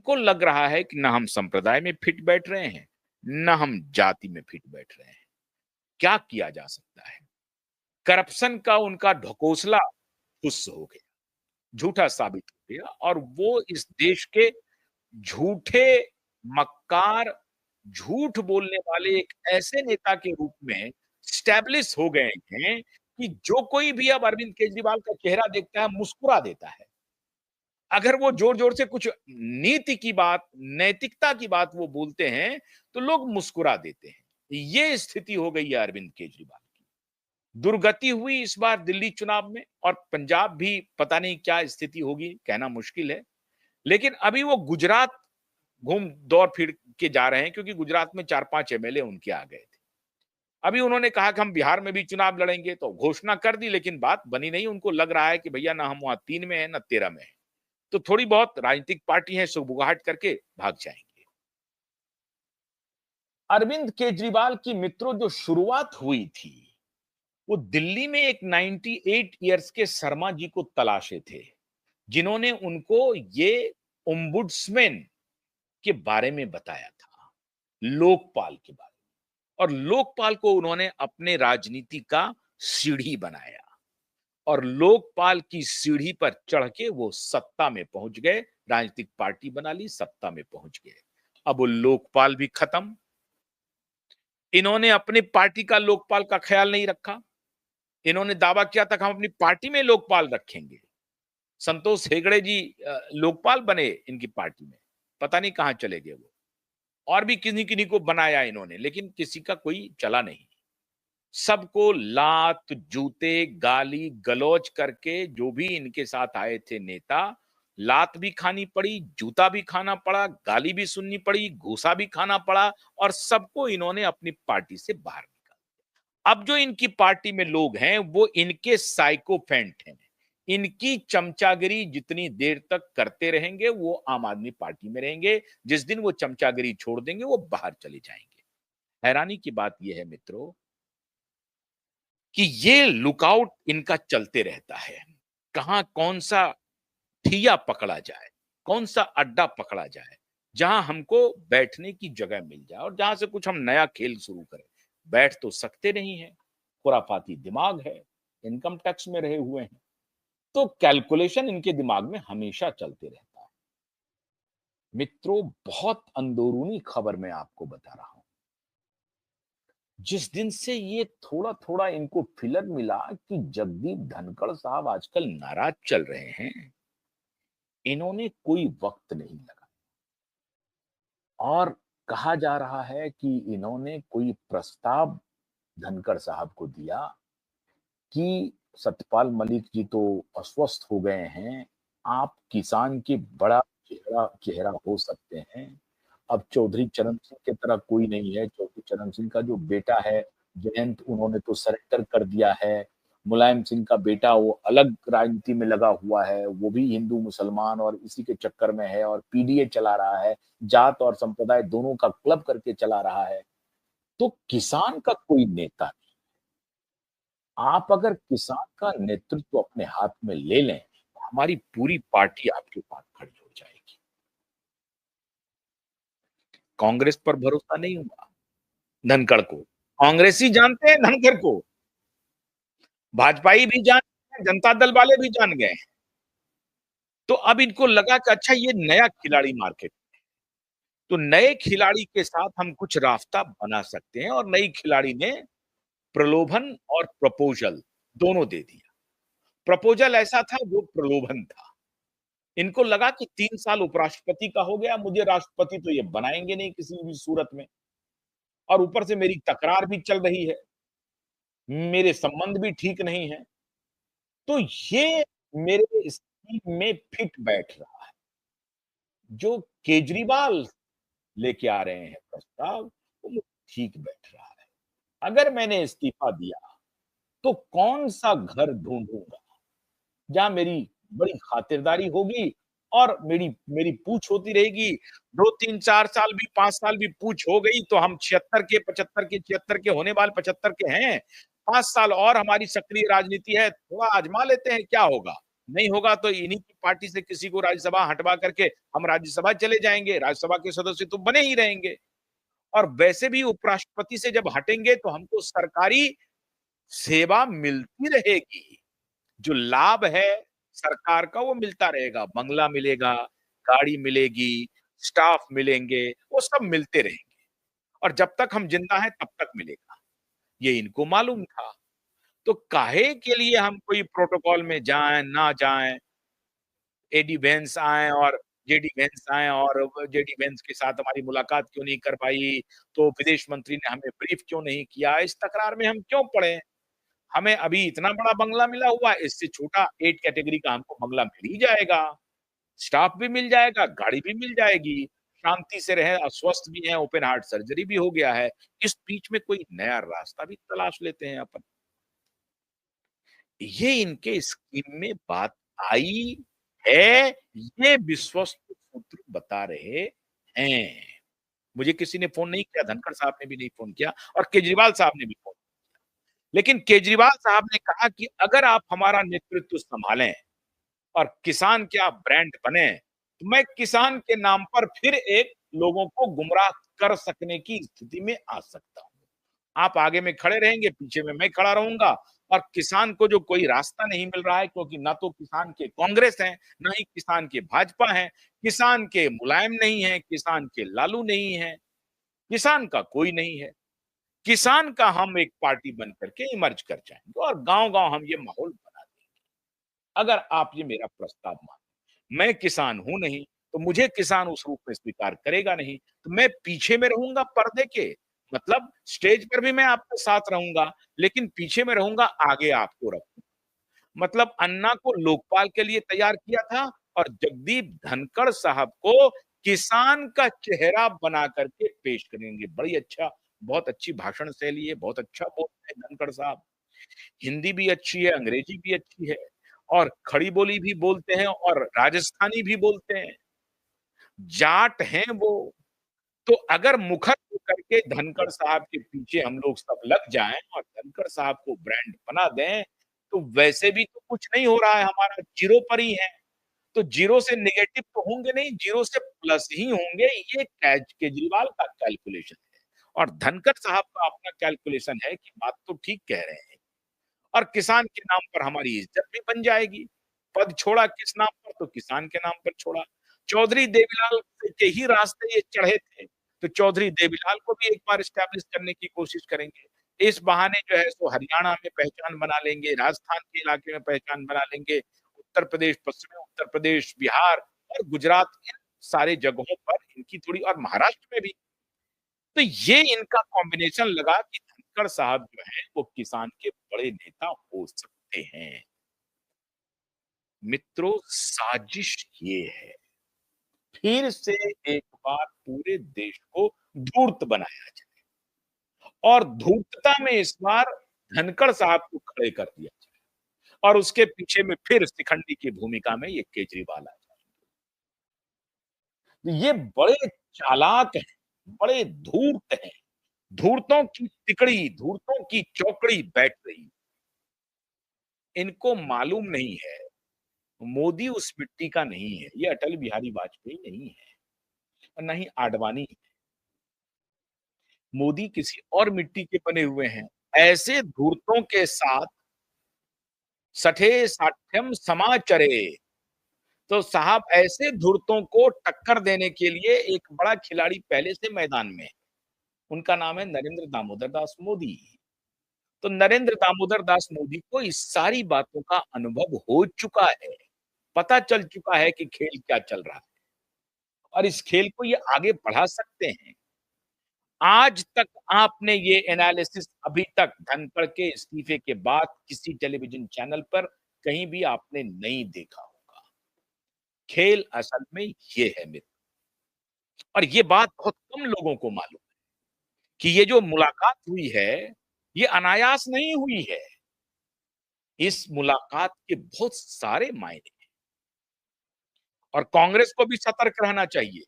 इनको लग रहा है कि ना हम संप्रदाय में फिट बैठ रहे हैं, ना हम जाति में फिट बैठ रहे हैं। क्या किया जा सकता है? करप्शन का उनका ढकोसला फुस हो गया, झूठा साबित हो गया और वो इस देश के झूठे, मक्कार, झूठ बोलने वाले एक ऐसे नेता के रूप में स्टैब्लिश हो गए हैं कि जो कोई भी अब अरविंद केजरीवाल का चेहरा देखता है, मुस्कुरा देता है। अगर वो जोर-जोर से कुछ नीति की बात, नैतिकता की बात वो बोलते हैं, तो लोग मुस्कुरा देते हैं। ये स्थिति हो गई है अरविंद केजरीवाल की। दुर्गति हुई इस बार दिल्ली चुनाव में और पंजाब भी पता नहीं क्या स्थिति होगी, कहना मुश्किल है। लेकिन अभी वो गुजरात घूम दौड़ फिर के जा रहे हैं क्योंकि गुजरात में 4-5 एमएलए उनके आ गए थे। अभी उन्होंने कहा कि हम बिहार में भी चुनाव लड़ेंगे, तो घोषणा कर दी लेकिन बात बनी नहीं। उनको लग रहा है कि भैया ना हम वहाँ 3 में हैं, ना 13 में हैं। तो थोड़ी बहुत राजनीतिक पार्टी है सुगबुगाहट करके भाग जाएंगे। अरविंद केजरीवाल की मित्रों जो शुरुआत हुई थी, वो दिल्ली में एक 98 इयर्स के शर्मा जी को तलाशे थे, जिन्होंने उनको ये ओम्बुड्समैन के बारे में बताया था, लोकपाल के बारे में। और लोकपाल को उन्होंने अपने राजनीति का सीढ़ी बनाया और लोकपाल की सीढ़ी पर चढ़ के वो सत्ता में पहुंच गए, राजनीतिक पार्टी बना ली, सत्ता में पहुंच गए। अब वो लोकपाल भी खत्म। इन्होंने अपनी पार्टी का लोकपाल का ख्याल नहीं रखा। इन्होंने दावा किया था कि हम अपनी पार्टी में लोकपाल रखेंगे। संतोष हेगड़े जी लोकपाल बने इनकी पार्टी में, पता नहीं कहां चले गए वो। और भी किन्हीं किन्हीं को बनाया इन्होंने, लेकिन किसी का कोई चला नहीं। सबको लात, जूते, गाली, गलौज करके जो भी इनके साथ आए थे नेता, लात भी खानी पड़ी, जूता भी खाना पड़ा, गाली भी सुननी पड़ी, घूसा भी खाना पड़ा और सबको इन्होंने अपनी पार्टी से बाहर निकाला। अब जो इनकी पार्टी में लोग हैं, वो इनके साइकोफेंट हैं। इनकी चमचागिरी जितनी देर तक करते रहेंगे, वो आम आदमी पार्टी में रहेंगे। जिस दिन वो चमचागिरी छोड़ देंगे, वो बाहर चले जाएंगे। हैरानी की बात यह है मित्रों कि ये लुकआउट इनका चलते रहता है। कहां कौन सा ठिया पकड़ा जाए, कौन सा अड्डा पकड़ा जाए, जहां हमको बैठने की जगह मिल जाए और जहां से कुछ हम नया खेल शुरू करें। बैठ तो सकते नहीं है, खुराफाती दिमाग है, इनकम टैक्स में रहे हुए हैं, तो कैलकुलेशन इनके दिमाग में हमेशा चलते रहता है। मित्रों, बहुत अंदरूनी खबर मैं आपको बता रहा हूं। जिस दिन से ये थोड़ा थोड़ा इनको फिलर मिला कि जगदीप धनखड़ साहब आजकल नाराज चल रहे हैं, इन्होंने कोई वक्त नहीं लगा और कहा जा रहा है कि इन्होंने कोई प्रस्ताव धनखड़ साहब को दिया कि सत्यपाल मलिक जी तो अस्वस्थ हो गए हैं, आप किसान के बड़ा चेहरा चेहरा हो सकते हैं। अब चौधरी चरण सिंह की तरह कोई नहीं है। चौधरी चरण सिंह का जो बेटा है जयंत, उन्होंने तो सरेंडर कर दिया है। मुलायम सिंह का बेटा वो अलग राजनीति में लगा हुआ है, वो भी हिंदू मुसलमान और इसी के चक्कर में है और पीडीए चला रहा है, जात और संप्रदाय दोनों का क्लब करके चला रहा है। तो किसान का कोई नेता नहीं। आप अगर किसान का नेतृत्व अपने हाथ में ले लें, तो हमारी पूरी पार्टी आपके पास खड़ी हो जाएगी। कांग्रेस पर भरोसा नहीं हुआ धनखड़ को। कांग्रेसी जानते हैं धनखड़ को, भाजपाई भी जानते हैं, जनता दल वाले भी जान गए हैं। तो अब इनको लगा कि अच्छा ये नया खिलाड़ी मार्केट, तो नए खिलाड़ी के साथ हम कुछ रास्ता बना सकते हैं और नई खिलाड़ी ने प्रलोभन और प्रपोजल दोनों दे दिया। प्रपोजल ऐसा था जो प्रलोभन था। इनको लगा कि 3 साल उपराष्ट्रपति का हो गया, मुझे राष्ट्रपति तो ये बनाएंगे नहीं किसी भी सूरत में और ऊपर से मेरी तकरार भी चल रही है, मेरे संबंध भी ठीक नहीं है। तो ये मेरे स्कीम में फिट बैठ रहा है। जो केजरीवाल लेके आ रहे हैं प्रस्ताव, वो मुझे ठीक बैठ रहा है। अगर मैंने इस्तीफा दिया, तो कौन-सा घर ढूँढूँगा, जहाँ मेरी बड़ी खातिरदारी होगी और मेरी मेरी पूछ होती रहेगी। 2, 3, 4 साल भी 5 साल भी पूछ हो गई तो हम 76 के 75 के 76 के होने वाले 75 के हैं। 5 साल और हमारी सक्रिय राजनीति है, थोड़ा आज़मा लेते हैं क्या होगा? नहीं होगा तो इन्हीं की पार्टी से किसी को राज्यसभा हटवा करके हम राज्यसभा चले जाएंगे, राज्यसभा के सदस्य तो बने ही रहेंगे। और वैसे भी उपराष्ट्रपति से जब हटेंगे तो हमको सरकारी सेवा मिलती रहेगी, जो लाभ है सरकार का वो मिलता रहेगा, बंगला मिलेगा, गाड़ी मिलेगी, स्टाफ मिलेंगे, वो सब मिलते रहेंगे और जब तक हम जिंदा हैं तब तक मिलेगा, ये इनको मालूम था। तो काहे के लिए हम कोई प्रोटोकॉल में जाएं ना जाएं, एडी वेंस आए और जेडी वेंस आए और जेडी वेंस के साथ हमारी मुलाकात क्यों नहीं कर पाई, तो विदेश मंत्री ने हमें ब्रीफ क्यों नहीं किया, इस तकरार में हम क्यों पड़े। हमें अभी इतना बड़ा बंगला मिला हुआ है, इससे छोटा 8 कैटेगरी का हमको बंगला मिल ही जाएगा, स्टाफ भी मिल जाएगा, गाड़ी भी मिल जाएगी, शांति से रहे, अस्वस्थ भी हैं, ओपन हार्ट सर्जरी भी हो गया है। इस बीच में कोई नया रास्ता भी तलाश लेते हैं अपन। ये इनके स्कीम में बात आई है, ये विश्वस्त सूत्र बता रहे हैं। मुझे किसी ने फ़ोन नहीं किया, धनखड़ साहब ने भी नहीं फ़ोन किया और केजरीवाल साहब ने भी फ़ोन, लेकिन केजरीवाल साहब ने कहा कि अगर आप हमारा नेतृत्व सँभालें और किसान के आप ब्रांड बने, तो मैं किसान के नाम पर फिर एक लोगों को गुमराह कर सकने की स्थिति में आ सकता हूँ। आप आगे में खड़े रहेंगे, पीछे में मैं खड़ा रहूँगा और किसान को जो कोई रास्ता नहीं मिल रहा है क्योंकि ना तो किसान के कांग्रेस है, ना ही किसान के भाजपा है, किसान के मुलायम नहीं है, किसान के लालू नहीं है, किसान का कोई नहीं है। किसान का हम एक पार्टी बन करके इमर्ज कर जाएँगे और गाँव-गाँव हम ये माहौल बना देंगे। अगर आप ये मेरा प्रस्ताव मानें, मैं किसान हूँ नहीं, तो मुझे किसान उस रूप में स्वीकार करेगा नहीं, तो मैं पीछे में रहूँगा पर्दे के, मतलब स्टेज पर भी मैं आपके साथ रहूँगा, लेकिन पीछे में रहूँगा, आगे आपको रखूँगा। मतलब अन्ना को लोकपाल के लिए तैयार किया था और जगदीप धनखड़ साहब को किसान का चेहरा बना करके पेश करेंगे। बड़ी अच्छा, बहुत अच्छी भाषण शैली है, बहुत अच्छा बोलते हैं धनखड़ साहब। हिंदी भी अच्छी है, अंग्रेजी भी अच्छी है और खड़ी बोली भी बोलते हैं और राजस्थानी भी बोलते हैं। जाट हैं वो, तो अगर मुखर होकर के धनखड़ साहब के पीछे हम लोग सब लग जाएँ और धनखड़ साहब को ब्रांड बना दें, तो वैसे भी तो कुछ नहीं हो रहा है, हमारा ज़ीरो पर ही है। तो ज़ीरो से नेगेटिव तो होंगे नहीं, ज़ीरो से प्लस ही होंगे, ये केजरीवाल का कैलकुलेशन है। और धनखड़ साहब का अपना कैलकुलेशन है कि बात तो ठीक कह रहे हैं। और किसान के नाम पर हमारी इज्जत भी बन जाएगी। पद छोड़ा किस नाम पर? तो किसान के नाम पर छोड़ा। चौधरी देवीलाल के ही रास्ते ये चढ़े थे, तो चौधरी देवीलाल को भी एक बार एस्टैब्लिश करने की कोशिश करेंगे। इस बहाने जो है सो हरियाणा में पहचान बना लेंगे, राजस्थान के इलाके में पहचान बना लेंगे, उत्तर प्रदेश, पश्चिमी उत्तर प्रदेश, बिहार और गुजरात इन सारे जगहों पर इनकी थोड़ी और महाराष्ट्र में भी। तो ये इनका कॉम्बिनेशन लगा कि धनखड़ साहब जो हैं वो किसान के बड़े नेता हो सकते हैं। मित्रों, साजिश ये है, फिर से एक बार पूरे देश को धूर्त बनाया जाए और धूर्तता में इस बार धनखड़ साहब को खड़े कर दिया जाए और उसके पीछे में फिर शिखंडी की भूमिका में ये केजरीवाल आ जाए। ये बड़े चालाक हैं, बड़े धूर्त हैं। धूर्तों की तिकड़ी, धूर्तों की चौकड़ी बैठ रही। इनको मालूम नहीं है, मोदी उस मिट्टी का नहीं है, ये अटल बिहारी वाजपेयी नहीं है और ना ही आडवाणी है। मोदी किसी और मिट्टी के बने हुए हैं। ऐसे धूर्तों के साथ सठे साठ्यम समाचरे, तो साहब ऐसे धूर्तों को टक्कर देने के लिए एक बड़ा खिलाड़ी पहले से मैदान में है। उनका नाम है नरेंद्र दामोदर दास मोदी। तो नरेंद्र दामोदर दास मोदी को इस सारी बातों का अनुभव हो चुका है। पता चल चुका है कि खेल क्या चल रहा है और इस खेल को ये आगे बढ़ा सकते हैं। आज तक आपने ये एनालिसिस अभी तक धनखड़ के इस्तीफे के बाद किसी टेलीविज़न चैनल पर कहीं भी आपने नहीं देखा होगा। खेल असल में ये है मित्र और ये बात बहुत कम लोगों को मालूम है कि ये जो मुलाकात हुई है, ये अनायास नहीं हुई है। इस मुलाकात के बहुत सारे मायने हैं और कांग्रेस को भी सतर्क रहना चाहिए।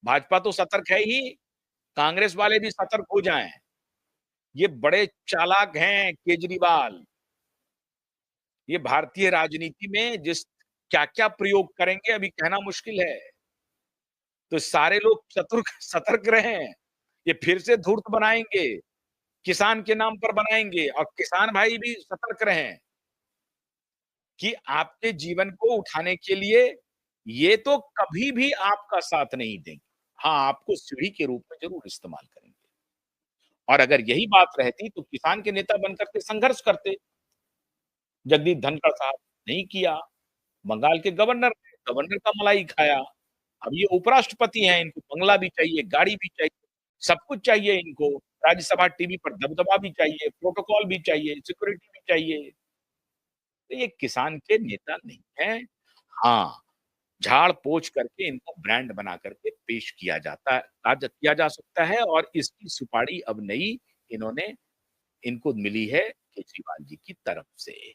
भाजपा तो सतर्क है ही, कांग्रेस वाले भी सतर्क हो जाएँ। ये बड़े चालाक हैं केजरीवाल। ये भारतीय राजनीति में जिस क्या-क्या प्रयोग करेंगे अभी कहना मुश्किल है। तो सारे लोग सतर्क रहें। ये फिर से धूर्त बनाएँगे, किसान के नाम पर बनाएँगे और किसान भाई भी सतर्क रहें कि आपके जीवन को उठाने के लिए ये तो कभी भी आपका साथ नहीं देंगे। हाँ, आपको सीढ़ी के रूप में ज़रूर इस्तेमाल करेंगे। और अगर यही बात रहती तो किसान के नेता बनकर के संघर्ष करते। जगदीप धनखड़ साहब नहीं किया, बंगाल के गवर्नर थे, गवर्नर का मलाई खाया। अब ये उपराष्ट्रपति हैं, इनको बंगला भी चाहिए, गाड़ी भी चाहिए, सब कुछ चाहिए इनको। राज्यसभा टीवी पर दबदबा भी चाहिए, प्रोटोकॉल भी चाहिए, सिक्योरिटी भी चाहिए। तो ये किसान के नेता नहीं हैं। हाँ, झाड़-पोंछ करके इनको ब्रांड बना करके पेश किया जाता है किया जा सकता है और इसकी सुपारी अब नई इन्होंने इनको मिली है केजरीवाल जी की तरफ से।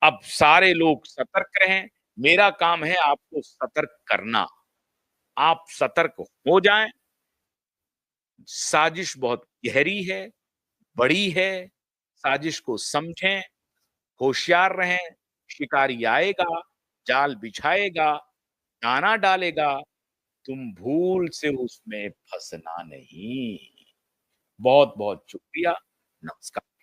अब सारे लोग सतर्क रहें, मेरा काम है आपको सतर्क करना। आप सतर्क हो जाएँ, साजिश बहुत गहरी है, बड़ी है, साजिश को समझें, होशियार रहें, शिकारी आएगा, जाल बिछाएगा, दाना डालेगा, तुम भूल से उसमें फँसना नहीं। बहुत-बहुत शुक्रिया, नमस्कार।